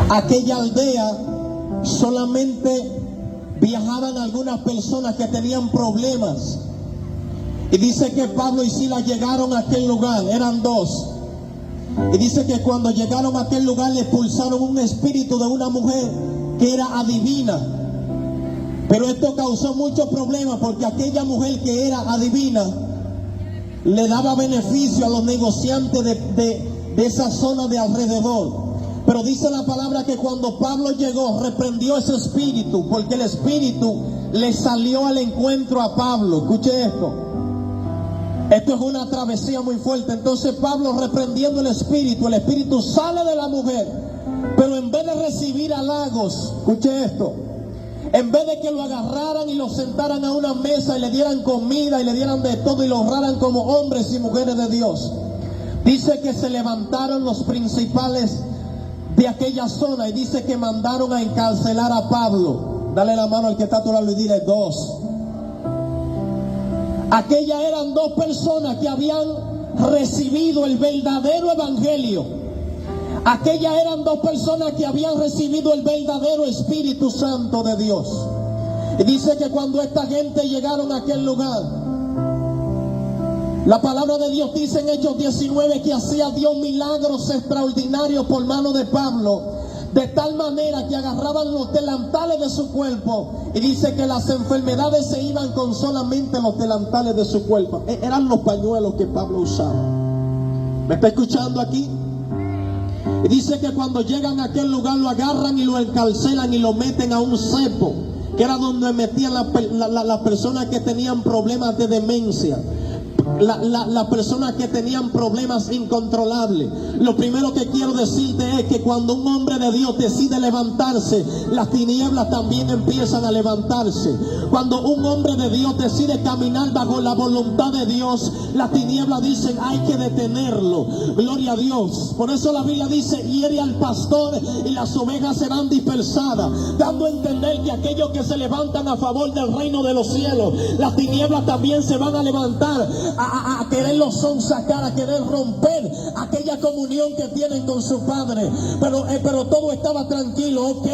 aquella aldea solamente viajaban algunas personas que tenían problemas. Y dice que Pablo y Silas llegaron a aquel lugar, eran dos. Y dice que cuando llegaron a aquel lugar le expulsaron un espíritu de una mujer que era adivina. Pero esto causó muchos problemas porque aquella mujer que era adivina le daba beneficio a los negociantes de esa zona de alrededor. Pero dice la palabra que cuando Pablo llegó, reprendió ese espíritu, porque el espíritu le salió al encuentro a Pablo. Escuche esto. Esto es una travesía muy fuerte. Entonces Pablo, reprendiendo el espíritu sale de la mujer, pero en vez de recibir halagos, escuche esto, en vez de que lo agarraran y lo sentaran a una mesa y le dieran comida y le dieran de todo y lo honraran como hombres y mujeres de Dios, dice que se levantaron los principales de aquella zona y dice que mandaron a encarcelar a Pablo. Dale la mano al que está a tu lado y dile: dos. Aquellas eran dos personas que habían recibido el verdadero evangelio. Aquellas eran dos personas que habían recibido el verdadero Espíritu Santo de Dios. Y dice que cuando esta gente llegaron a aquel lugar, la palabra de Dios dice en Hechos 19 que hacía Dios milagros extraordinarios por mano de Pablo, de tal manera que agarraban los delantales de su cuerpo, y dice que las enfermedades se iban con solamente los delantales de su cuerpo. Eran los pañuelos que Pablo usaba. ¿Me está escuchando aquí? Y dice que cuando llegan a aquel lugar lo agarran y lo encarcelan y lo meten a un cepo, que era donde metían las personas que tenían problemas de demencia. Las personas que tenían problemas incontrolables. Lo primero que quiero decirte es que cuando un hombre de Dios decide levantarse, las tinieblas también empiezan a levantarse. Cuando un hombre de Dios decide caminar bajo la voluntad de Dios, las tinieblas dicen: hay que detenerlo. Gloria a Dios. Por eso la Biblia dice: hiere al pastor y las ovejas serán dispersadas, dando a entender que aquellos que se levantan a favor del reino de los cielos, las tinieblas también se van a levantar a quererlo sonsacar, a querer romper aquella comunión que tienen con su Padre. Pero todo estaba tranquilo. Ok,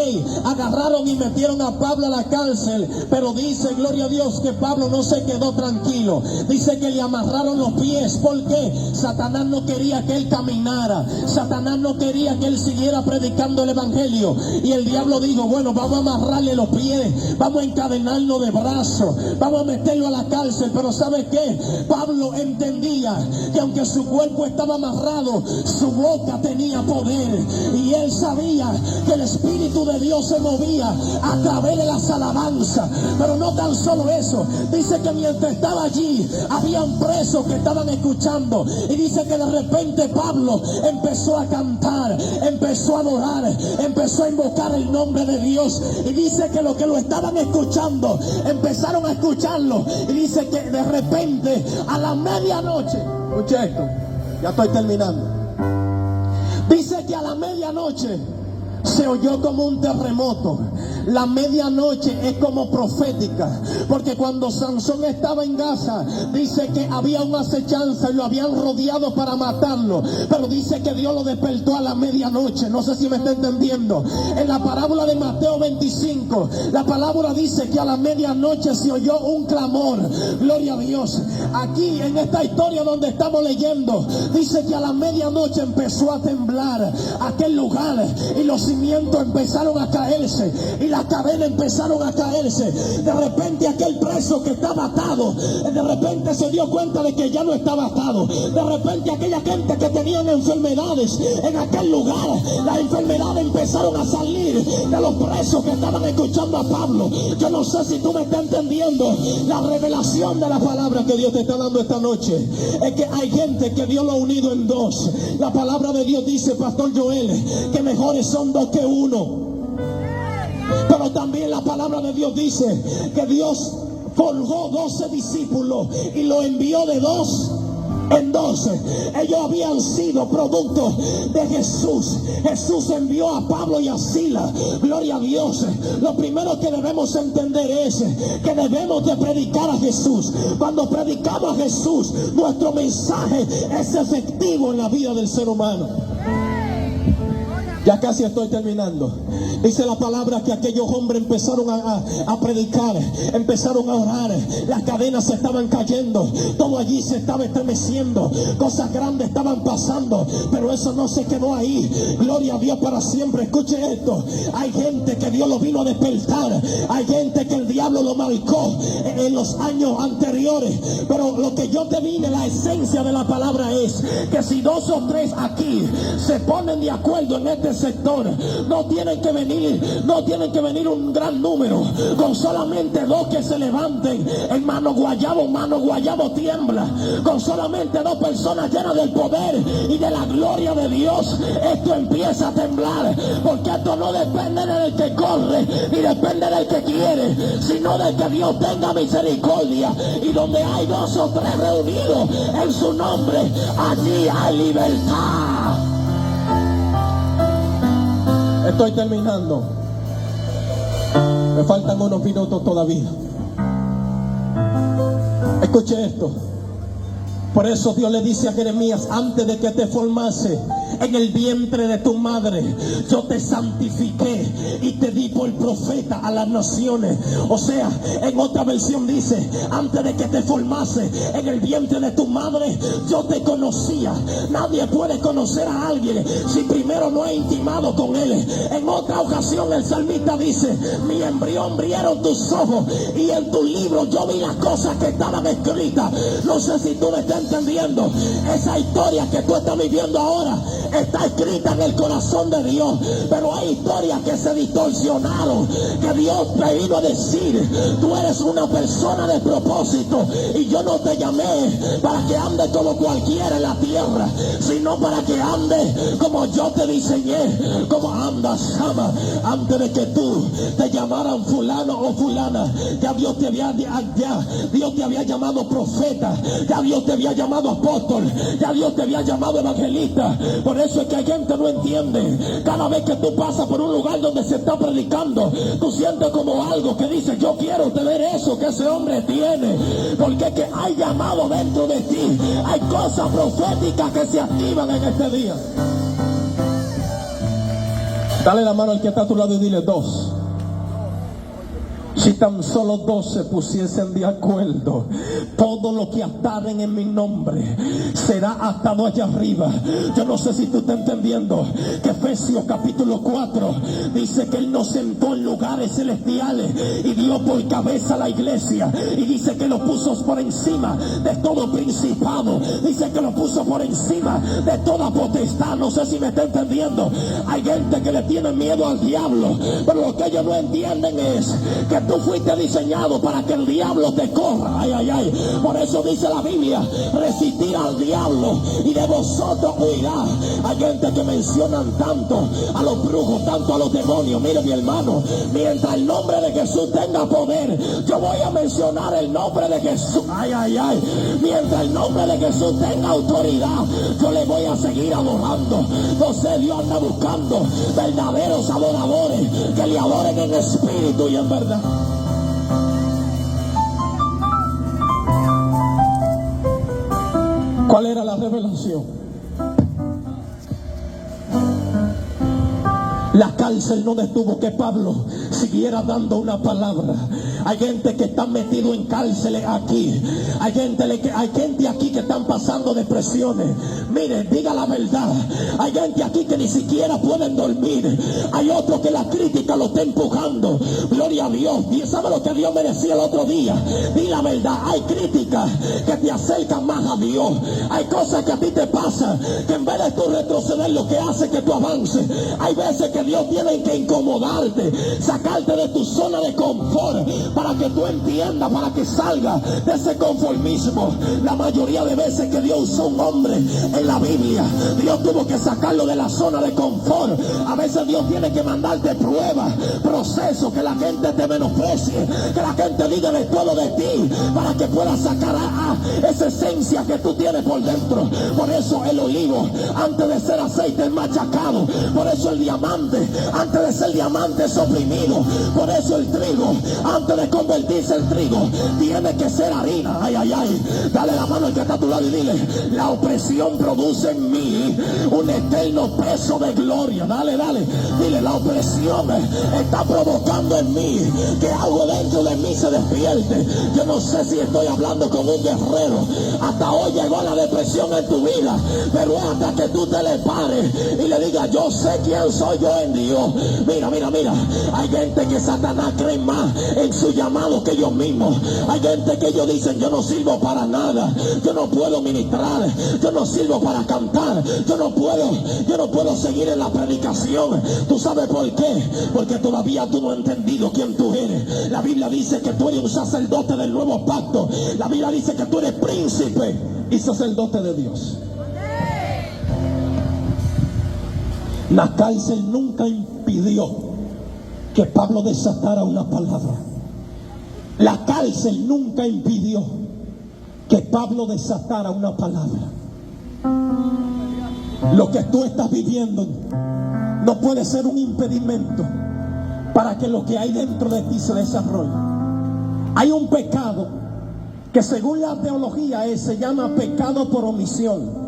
agarraron y metieron a Pablo a la cárcel, pero dice, gloria a Dios, que Pablo no se quedó tranquilo. Dice que le amarraron los pies. ¿Por qué? Satanás no quería que él caminara. Satanás no quería que él siguiera predicando el evangelio. Y el diablo dijo: bueno, vamos a amarrarle los pies, vamos a encadenarlo de brazos, vamos a meterlo a la cárcel. Pero ¿sabe qué? Pablo entendía que aunque su cuerpo estaba amarrado, su boca tenía poder, y él sabía que el Espíritu de Dios se movía a través de las alabanzas. Pero no tan solo eso, dice que mientras estaba allí habían presos que estaban escuchando, y dice que de repente Pablo empezó a cantar, empezó a adorar, empezó a invocar el nombre de Dios, y dice que los que lo estaban escuchando empezaron a escucharlo, y dice que de repente a la medianoche, escucha esto, ya estoy terminando, dice que a la medianoche se oyó como un terremoto. La medianoche es como profética, porque cuando Sansón estaba en Gaza, dice que había una acechanza y lo habían rodeado para matarlo, pero dice que Dios lo despertó a la medianoche. No sé si me está entendiendo. En la parábola de Mateo 25, la palabra dice que a la medianoche se oyó un clamor. Gloria a Dios. Aquí en esta historia donde estamos leyendo, dice que a la medianoche empezó a temblar aquel lugar, y los cimientos empezaron a caerse, y las cadenas empezaron a caerse. De repente aquel preso que estaba atado, de repente se dio cuenta de que ya no estaba atado. De repente aquella gente que tenían enfermedades en aquel lugar, las enfermedades empezaron a salir de los presos que estaban escuchando a Pablo. Yo no sé si tú me estás entendiendo la revelación de la palabra que Dios te está dando esta noche. Es que hay gente que Dios lo ha unido en dos. La palabra de Dios dice, Pastor Joel, que mejores son dos que uno. Pero también la palabra de Dios dice que Dios forjó 12 discípulos y lo envió de dos en 12. Ellos habían sido producto de Jesús. Jesús envió a Pablo y a Silas. Gloria a Dios. Lo primero que debemos entender es que debemos de predicar a Jesús. Cuando predicamos a Jesús, nuestro mensaje es efectivo en la vida del ser humano. Ya casi estoy terminando. Dice la palabra que aquellos hombres empezaron a predicar, empezaron a orar, las cadenas se estaban cayendo, todo allí se estaba estremeciendo, cosas grandes estaban pasando, pero eso no se quedó ahí. Gloria a Dios para siempre. Escuche esto, hay gente que Dios lo vino a despertar, hay gente que el diablo lo marcó en los años anteriores, pero lo que yo te vine, la esencia de la palabra es que si 2 o 3 aquí se ponen de acuerdo en este sector, no tienen que venir un gran número, con solamente 2 que se levanten, hermano Guayabo tiembla, con solamente 2 personas llenas del poder y de la gloria de Dios, esto empieza a temblar, porque esto no depende del que corre, ni depende del que quiere, sino del que Dios tenga misericordia, y donde hay 2 o 3 reunidos en su nombre, allí hay libertad. Estoy terminando. Me faltan unos minutos todavía. Escuche esto. Por eso Dios le dice a Jeremías: antes de que te formase en el vientre de tu madre, yo te santifiqué y te di por profeta a las naciones. O sea, en otra versión dice: antes de que te formase en el vientre de tu madre, yo te conocía. Nadie puede conocer a alguien si primero no ha intimado con él. En otra ocasión el salmista dice: mi embrión vieron tus ojos, y en tu libro yo vi las cosas que estaban escritas. No sé si tú me estás entendiendo. Esa historia que tú estás viviendo ahora está escrita en el corazón de Dios, pero hay historias que se distorsionaron, que Dios te vino a decir: tú eres una persona de propósito, y yo no te llamé para que andes como cualquiera en la tierra, sino para que andes como yo te diseñé. Como andas, ama, antes de que tú te llamaran fulano o fulana, ya Dios te había llamado profeta, ya Dios te había llamado apóstol, ya Dios te había llamado evangelista. Por eso es que hay gente que no entiende. Cada vez que tú pasas por un lugar donde se está predicando, tú sientes como algo que dice: yo quiero tener eso que ese hombre tiene, porque es que hay llamado dentro de ti, hay cosas proféticas que se activan en este día. Dale la mano al que está a tu lado y dile: 2. Si tan solo 2 se pusiesen de acuerdo, todo lo que ataren en mi nombre será atado allá arriba. Yo no sé si tú estás entendiendo que Efesios capítulo 4 dice que Él nos sentó en lugares celestiales y dio por cabeza a la iglesia, y dice que lo puso por encima de todo principado, dice que lo puso por encima de toda potestad. No sé si me está entendiendo. Hay gente que le tiene miedo al diablo, pero lo que ellos no entienden es que tú fuiste diseñado para que el diablo te corra. Ay, ay, ay. Por eso dice la Biblia: resistir al diablo y de vosotros huirá. Hay gente que mencionan tanto a los brujos, tanto a los demonios. Mire, mi hermano, mientras el nombre de Jesús tenga poder, yo voy a mencionar el nombre de Jesús. Ay, ay, ay. Mientras el nombre de Jesús tenga autoridad, yo le voy a seguir adorando. Entonces Dios anda buscando verdaderos adoradores que le adoren en espíritu y en verdad. ¿Cuál era la revelación? La cárcel no detuvo que Pablo siguiera dando una palabra. Hay gente que está metido en cárceles aquí. Hay gente aquí que están pasando depresiones. Mire, diga la verdad. Hay gente aquí que ni siquiera pueden dormir. Hay otro que la crítica lo está empujando. Gloria a Dios. ¿Y sabe lo que Dios me decía el otro día? Di la verdad. Hay críticas que te acercan más a Dios. Hay cosas que a ti te pasan que en vez de tú retroceder, lo que hace que tú avances. Hay veces que Dios tiene que incomodarte, sacarte de tu zona de confort, para que tú entiendas, para que salgas de ese conformismo. La mayoría de veces que Dios usó un hombre en la Biblia, Dios tuvo que sacarlo de la zona de confort. A veces Dios tiene que mandarte pruebas, procesos, que la gente te menosprecie, que la gente diga de todo de ti, para que puedas sacar esa esencia que tú tienes por dentro. Por eso el olivo, antes de ser aceite, es machacado. Por eso el diamante antes de ser diamante es oprimido. Por eso el trigo, antes de convertirse en trigo, tiene que ser harina. Ay, ay, ay. Dale la mano al que está a tu lado y dile: la opresión produce en mí un eterno peso de gloria. Dale, dale. Dile: la opresión está provocando en mí que algo dentro de mí se despierte. Yo no sé si estoy hablando con un guerrero. Hasta hoy llegó la depresión en tu vida, pero hasta que tú te le pares y le digas: yo sé quién soy yo en Dios. Mira, mira, mira. Hay gente que Satanás cree más en su llamado que ellos mismos. Hay gente que ellos dicen: yo no sirvo para nada, yo no puedo ministrar, yo no sirvo para cantar, yo no puedo seguir en la predicación. ¿Tú sabes por qué? Porque todavía tú no has entendido quién tú eres. La Biblia dice que tú eres un sacerdote del nuevo pacto. La Biblia dice que tú eres príncipe y sacerdote de Dios. La cárcel nunca impidió que Pablo desatara una palabra. La cárcel nunca impidió que Pablo desatara una palabra. Lo que tú estás viviendo no puede ser un impedimento para que lo que hay dentro de ti se desarrolle. Hay un pecado que, según la teología, se llama pecado por omisión.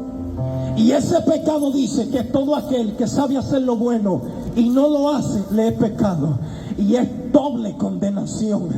Y ese pecado dice que todo aquel que sabe hacer lo bueno y no lo hace, le es pecado. Y es doble condenación.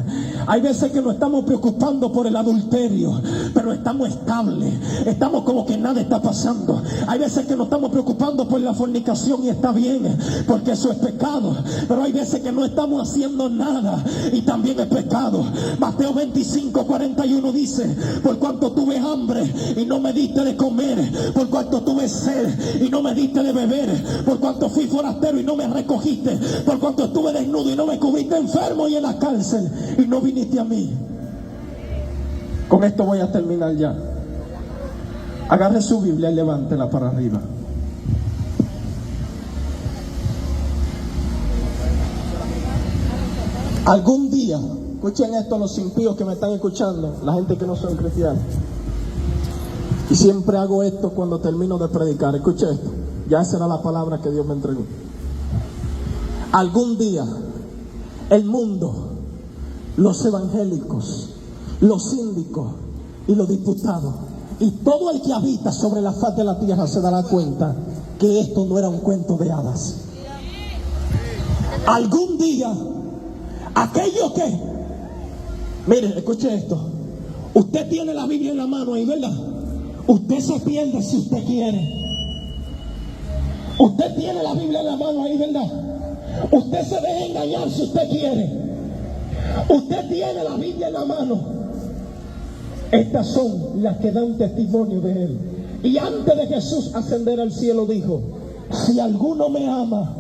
Hay veces que nos estamos preocupando por el adulterio, pero estamos estables, estamos como que nada está pasando. Hay veces que nos estamos preocupando por la fornicación y está bien, porque eso es pecado. Pero hay veces que no estamos haciendo nada y también es pecado. Mateo 25:41 dice: por cuanto tuve hambre y no me diste de comer, por cuanto tuve sed y no me diste de beber, por cuanto fui forastero y no me recogiste, por cuanto estuve desnudo y no me cubriste, enfermo y en la cárcel y no viniste a mí. Con esto voy a terminar ya. Agarre su Biblia y levántela para arriba. Algún día, escuchen esto los impíos que me están escuchando, la gente que no son cristianos. Y siempre hago esto cuando termino de predicar. Escuche esto. Ya esa era la palabra que Dios me entregó. Algún día el mundo, los evangélicos, los síndicos y los diputados y todo el que habita sobre la faz de la tierra se dará cuenta que esto no era un cuento de hadas. Algún día, aquello que... Mire, escuche esto. Usted tiene la Biblia en la mano ahí, ¿verdad? Usted se pierde si usted quiere. Usted tiene la Biblia en la mano ahí, ¿verdad? Usted se deja engañar si usted quiere. Usted tiene la Biblia en la mano. Estas son las que dan testimonio de Él. Y antes de Jesús ascender al cielo dijo: si alguno me ama,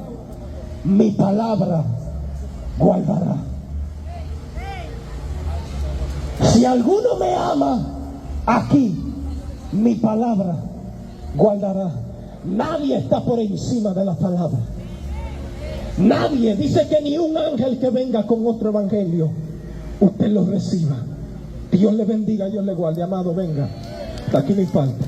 mi palabra guardará. Si alguno me ama, aquí mi palabra guardará. Nadie está por encima de la palabra. Nadie. Dice que ni un ángel que venga con otro evangelio usted lo reciba. Dios le bendiga, Dios le guarde. Amado, venga. Hasta aquí mi parte.